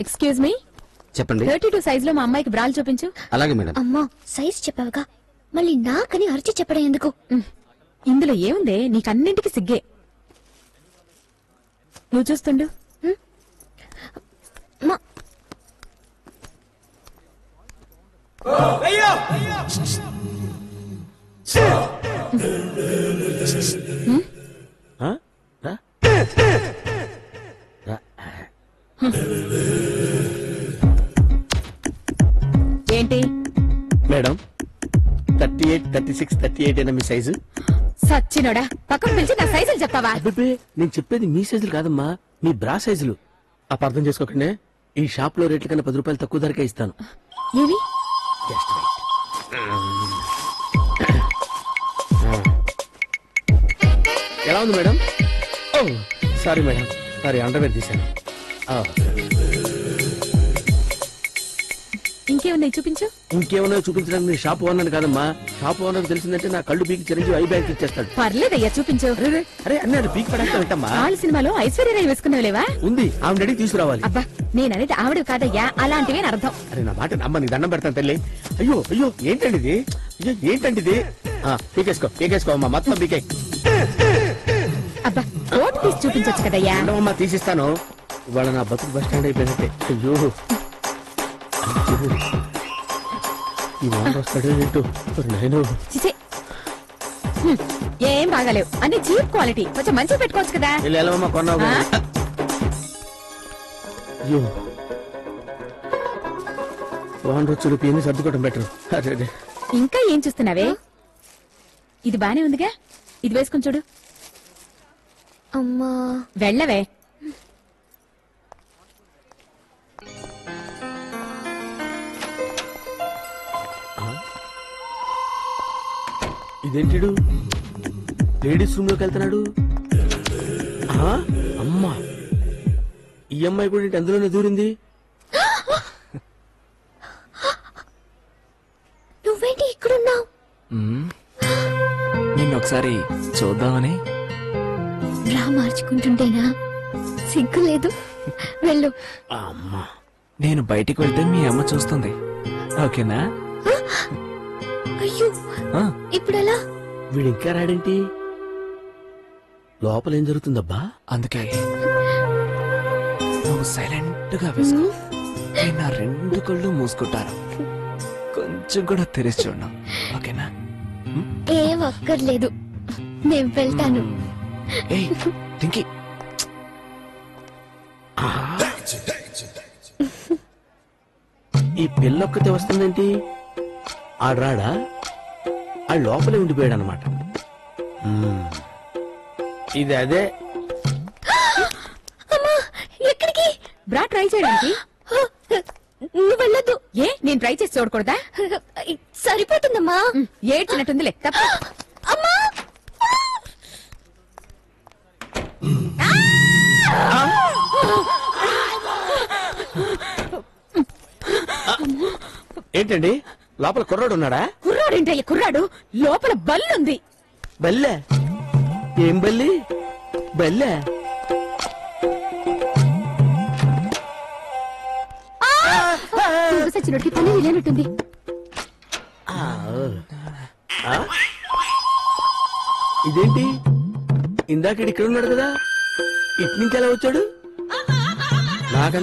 Excuse me, చెప్పండి. 32 size లో మా అమ్మాయికి బ్రాలు చూపించు. అలాగే మేడం. అమ్మా సైజ్ చెప్పావుగా, మళ్ళీ నాకని అరిచి చెప్పడం ఎందుకు? ఇందులో ఏముందే, నీకన్నింటికి సిగ్గే. నువ్వు చూస్తుండు. ఏంటి మేడం 38, 36, 38 అయినా మీ సైజు? సచ్చినోడా, పక్కన పిలిచి నా సైజులు చెప్తావా? అబ్బే, నేను చెప్పేది మీ సైజులు కాదమ్మా, మీ బ్రా సైజులు. అపార్థం చేసుకోకండి, ఈ షాప్ లో రేట్ల కన్నా 10 రూపాయలు తక్కువ ధరకే ఇస్తాను. ఏవి? Just wait. ఎలా ఉంది madam? Oh sorry madam, sorry underwear తీశాను. ఇంకేమున్నాయి చూపించు. ఇంకేమన్నా చూపించడానికి నేను షాప్ ఓనర్ కాదమ్మా. షాప్ ఓనర్ తెలిసిందంటే నా కళ్ళు పీకి చిరంజీవి ఐ బ్యాంక్ ఇచ్చేస్తాడు. పర్లేదయ్యా చూపించు. అరే అన్నీ పీక్ పడాక పెట్టమ్మా. వాళ్ళ సినిమాలో ఐశ్వర్యరాయ్ వేసుకున్నావులేవా? ఉంది, ఆవిడ అడిగి తీసుకురావాలి. అబ్బా, నేననేది ఆవిడ కాదయ్యా, అలాంటివే అర్థం. అరే నా మాట నమ్మ, నీ దండం పెడతాను తల్లి. అయ్యో అయ్యో ఏంటండి ఇది, అయ్యో ఏంటండి ఇది. పీకేసుకో అమ్మా, మొత్తం పీకే. అబ్బా, కోట్ తీసి చూపించొచ్చు కదయ్యా. అమ్మా తీసిస్తాను. ఇవాళ నా బతుకు బస్ స్టాండ్ అయిపోయినట్టే. అయ్యో ఈ మాట వస్తాడు ఏంటో నేను. ఏం బాగాలేవు, అన్ని చీప్ క్వాలిటీ, కొంచెం మంచిగా పెట్టుకోవచ్చు కదా. వెళ్ళమ్మా కొన్నావు. అయ్యో బాగుండు, చురుపు ఎన్ని సర్దుకోవడం బెటర్. అరే ఇంకా ఏం చూస్తున్నావే? ఇది బానే ఉందిగా, ఇది వేసుకుని చూడు. అమ్మా వెళ్ళవే. ఇదేంటిడు లేడీస్ రూమ్ లోకి వెళ్తున్నాడు? అమ్మా, ఈ అమ్మాయి కూడా అందులోనే దూరింది. నువ్వేంటి ఇక్కడున్నావు? నిన్నొకసారి చూద్దామని. డ్రా మార్చుకుంటుంటేనా సిగ్గు లేదు? వెళ్ళు. అమ్మా, నేను బయటికి వెళ్తే మీ అమ్మ చూస్తుంది, ఓకేనా? అయ్యో ఇప్పుడెలా? వీడు ఇంకా రాడేంటి? లోపల ఏం జరుగుతుందబ్బా? అందుకే నువ్వు సైలెంట్ గా వేసుకో. నేను నా 2 కళ్ళు మూసుకుంటాను, కొంచెం కూడా తెరిచి చూడను, ఓకేనా? ఏం అక్కర్లేదు, నేను వెళ్తాను. ఏయ్ పింకీ, ఈ పిల్లొక్కతే వస్తుందేంటి? ఆడ్రాడా? ఆ లోపలే ఉండిపోయాడు అనమాట. ఇది అదే. ఎక్కడికి? బ్రా ట్రై చేయడానికి. నువ్వు వెళ్ళొద్దు. ఏ, నేను ట్రై చేసి చూడకూడదా? సరిపోతుందమ్మా. ఏడ్చినట్టుందిలే, తప్ప. అమ్మా ఏంటండి, లోపల కుర్రాడు ఉన్నాడా? కుర్రాడేంటయ్య కుర్రాడు, లోపల బల్లుంది. బల్లె? ఏం బల్లి? బల్లె? సచ్చినట్టు పని లేనట్టుంది. ఇదేంటి, ఇందాక ఇక్కడ ఉన్నాడు కదా, ఇటు నుంచి ఎలా వచ్చాడు?